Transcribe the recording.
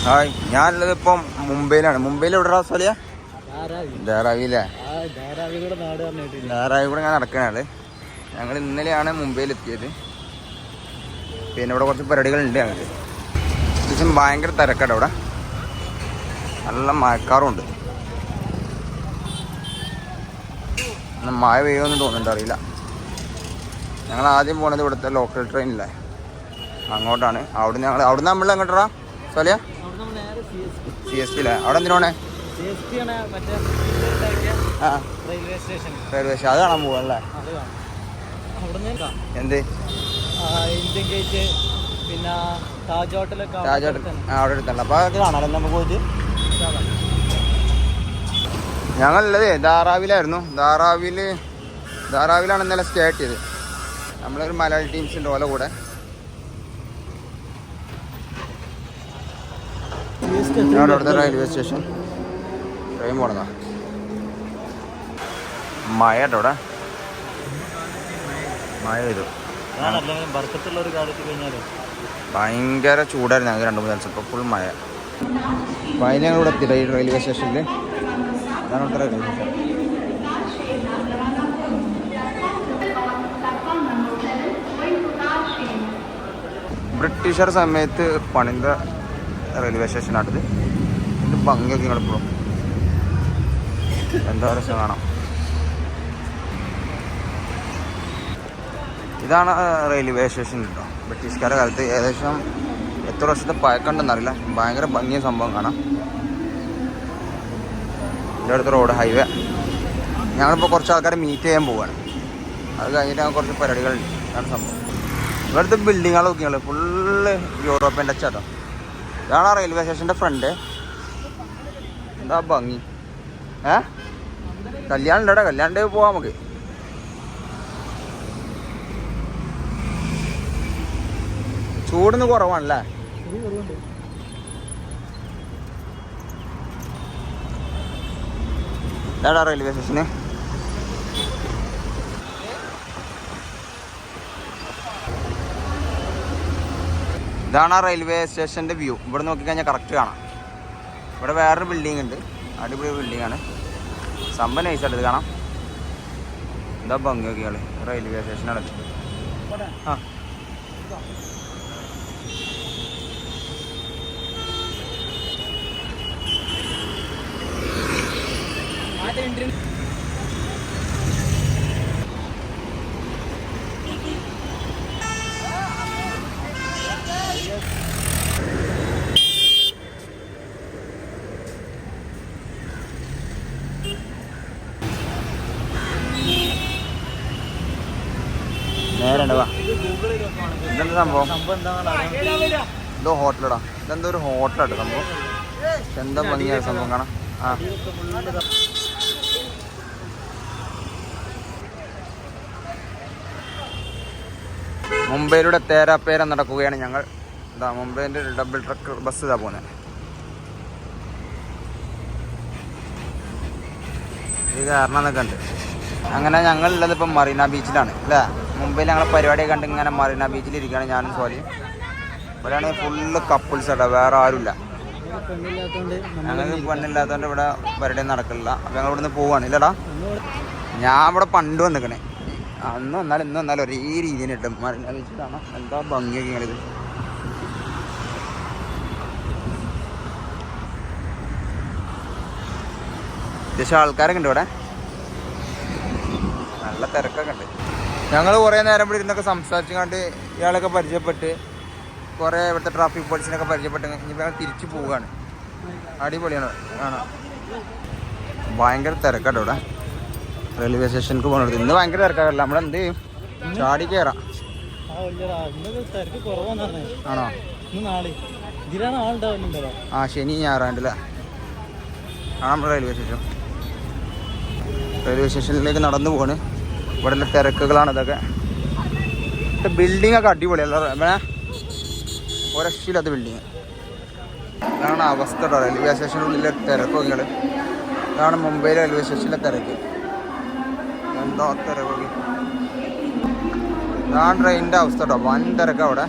Hi, ഞാനുള്ളത് ഇപ്പം മുംബൈയിലാണ്. മുംബൈയിൽ എവിടെ സ്ഥലയാ? ധാരാവിയില്ലേ? ധാരാവി കൂടെ ഞാൻ നടക്കണാണ്. ഞങ്ങൾ ഇന്നലെയാണ് മുംബൈയിലെത്തിയത്. പിന്നെ ഇവിടെ കുറച്ച് പരിപാടികളുണ്ട് ഞങ്ങൾക്ക്. അത്യാവശ്യം ഭയങ്കര തിരക്കാണ് ഇവിടെ. നല്ല മഴക്കാറുണ്ട്. മഴ പെയ്യുമെന്ന് തോന്നുന്നുണ്ട്, അറിയില്ല. ഞങ്ങൾ ആദ്യം പോണത് ഇവിടുത്തെ ലോക്കൽ ട്രെയിനില്ലേ, അങ്ങോട്ടാണ്. അവിടുന്ന് നമ്മൾ എങ്ങോട്ടാ സ്ഥലയാ? CST അല്ലേ? അവിടെ എന്തിനാണ്? Railway station. അത് കാണാൻ പോവല്ലേ? എന്ത് ഇന്ത്യൻ ഗേറ്റ്, പിന്നെ താജ് ഹോട്ടൽ അവിടെ എടുത്തല്ല. അപ്പോൾ അതൊക്കെ കാണാമല്ലോ നമുക്ക് പോയിട്ട്. ഞങ്ങളുള്ളത് ധാരാവിലായിരുന്നു. ധാരാവിലാണ് ഇന്നലെ സ്റ്റേ ചെയ്തത്. നമ്മളൊരു മലയാളി ടീംസിൻ്റെ ഓല കൂടെ. അവിടുത്തെ റെയിൽവേ സ്റ്റേഷൻ. ട്രെയിൻ പോണതാ. മഴ കേട്ടോ ഇവിടെ. മഴ വരും. ഭയങ്കര ചൂടായിരുന്നു ഞങ്ങൾക്ക് 2-3 ദിവസം. ഇപ്പോൾ ഫുൾ മഴ. അപ്പോൾ അതിന് ഞങ്ങളിവിടെ എത്തി റെയിൽവേ സ്റ്റേഷനിൽ. അതാണ് ഇവിടുത്തെ റെയിൽവേ സ്റ്റേഷൻ. ബ്രിട്ടീഷർ സമയത്ത് പണിത റെയിൽവേ സ്റ്റേഷനാണിത്. ഇത് ഭംഗിയൊക്കെ നിങ്ങളിപ്പോഴും എന്താ രസം കാണാം. ഇതാണ് റെയിൽവേ സ്റ്റേഷൻ കേട്ടോ. ബ്രിട്ടീഷുകാരുടെ കാലത്ത് ഏകദേശം എത്ര വർഷത്തെ പഴക്കമുണ്ടെന്നറിയില്ല. ഭയങ്കര ഭംഗിയ സംഭവം കാണാം. ഇതിൻ്റെ അടുത്ത് റോഡ് ഹൈവേ. ഞങ്ങളിപ്പോൾ കുറച്ച് ആൾക്കാരെ മീറ്റ് ചെയ്യാൻ പോവുകയാണ്. അത് കഴിഞ്ഞിട്ട് ഞങ്ങൾ കുറച്ച് പരിപാടികളുണ്ട്. അതാണ് സംഭവം. ഇവിടുത്തെ ബിൽഡിങ്ങുകൾ നോക്കിയാൽ ഫുള്ള് യൂറോപ്യൻ ടച്ച് ആട്ടോ. ഇതാണ് ആ റെയിൽവേ സ്റ്റേഷൻ്റെ ഫ്രണ്ട്. എന്താ ഭംഗി. കല്യാണം ഉണ്ടോ? കല്യാണം പോവാം നമുക്ക്. ചൂടിന്ന് കുറവാണല്ലേ? ഇതാടാ റെയിൽവേ സ്റ്റേഷന്. ഇതാണ് ആ റെയിൽവേ സ്റ്റേഷൻ്റെ വ്യൂ. ഇവിടെ നോക്കിക്കഴിഞ്ഞാൽ കറക്റ്റ് കാണാം. ഇവിടെ വേറൊരു ബിൽഡിംഗ് ഉണ്ട്. അടിപൊളി ബിൽഡിങ്ങാണ്. സംഭവം നൈസായിട്ട് ഇത് കാണാം. എന്താ ഭംഗി നോക്കിയാൽ. റെയിൽവേ സ്റ്റേഷനാണ്. ആ നേരെ വാ. ഇതെന്താ സംഭവം? എന്തോ ഹോട്ടലടാ. ഇതെന്തോ ഒരു ഹോട്ടലാട്ടോ സംഭവം. എന്താ ഭംഗിയായ സംഭവം കാണാം. ആ മുംബൈയിലൂടെ തേരാപ്പേര നടക്കുകയാണ് ഞങ്ങൾ. ഇതാ മുംബൈൻ്റെ ഡബിൾ ട്രക്ക് ബസ് ഇതാ പോകുന്നത്. ഈ കാരണം എന്നൊക്കെ ഉണ്ട്. അങ്ങനെ ഞങ്ങളുള്ളത് ഇപ്പം മറീന ബീച്ചിലാണ് അല്ലേ? മുംബൈയിൽ ഞങ്ങൾ പരിപാടിയൊക്കെ കണ്ട് ഇങ്ങനെ മറീന ബീച്ചിൽ ഇരിക്കുകയാണ് ഞാനും സോലിയും. ഇവിടെയാണെങ്കിൽ ഫുള്ള് കപ്പിൾസ് ആട്ടോ, വേറെ ആരുമില്ല. ഞങ്ങൾക്ക് പെണ്ണില്ലാത്തതുകൊണ്ട് ഇവിടെ പരിപാടി നടക്കില്ല. അപ്പം ഞങ്ങൾ ഇവിടുന്ന് പോവാണ്. ഇല്ലടാ, ഞാൻ ഇവിടെ പണ്ട് വന്നിക്കണേ. അന്ന് വന്നാലും ഇന്ന് വന്നാലും ഒരേ രീതിയിൽ കിട്ടും. മറീന ബീച്ചിലാണ്. എന്താ ഭംഗിയൊക്കെ ഇങ്ങനെ. ഇത് അത്യാവശ്യം ആൾക്കാരൊക്കെ ഉണ്ട് ഇവിടെ. നല്ല തിരക്കൊക്കെ ഉണ്ട്. ഞങ്ങൾ കുറേ നേരം ഇവിടെ ഇരുന്നൊക്കെ സംസാരിച്ച് കണ്ട് ഇയാളൊക്കെ പരിചയപ്പെട്ട് കുറേ ഇവിടുത്തെ ട്രാഫിക് പോലീസിനൊക്കെ പരിചയപ്പെട്ട് ഇനിയിപ്പോൾ ഞങ്ങൾ തിരിച്ചു പോവുകയാണ്. അടിപൊളിയാണ് കാണാം. ഭയങ്കര തിരക്കാട്ടോ ഇവിടെ റെയിൽവേ സ്റ്റേഷനിലേക്ക് പോകുന്നത്. ഇന്ന് ഭയങ്കര തിരക്കാകല്ല. നമ്മളെന്ത് ചെയ്യും? ചാടി കയറാം. ആണോ? ആ ശനി ഞായറാണ്ടല്ലേ ആ നമ്മുടെ റെയിൽവേ സ്റ്റേഷൻ. റെയിൽവേ സ്റ്റേഷനിലേക്ക് നടന്നു പോവാണ്. ഇവിടെ ഉള്ള തിരക്കുകളാണ് ഇതൊക്കെ. ബിൽഡിങ്ങൊക്കെ അടിപൊളിയല്ല. ഒരക്ഷയില്ലാത്ത ബിൽഡിങ്. ഇതാണ് അവസ്ഥ കേട്ടോ റെയിൽവേ സ്റ്റേഷനുള്ളിലെ തിരക്കൊക്കെ. ഇതാണ് മുംബൈയിലെ റെയിൽവേ സ്റ്റേഷനിലെ തിരക്ക്. എന്താ തിരക്കൊക്കെ. ഇതാണ് ട്രെയിനിൻ്റെ അവസ്ഥ കേട്ടോ. വൻ തിരക്കാണ് അവിടെ.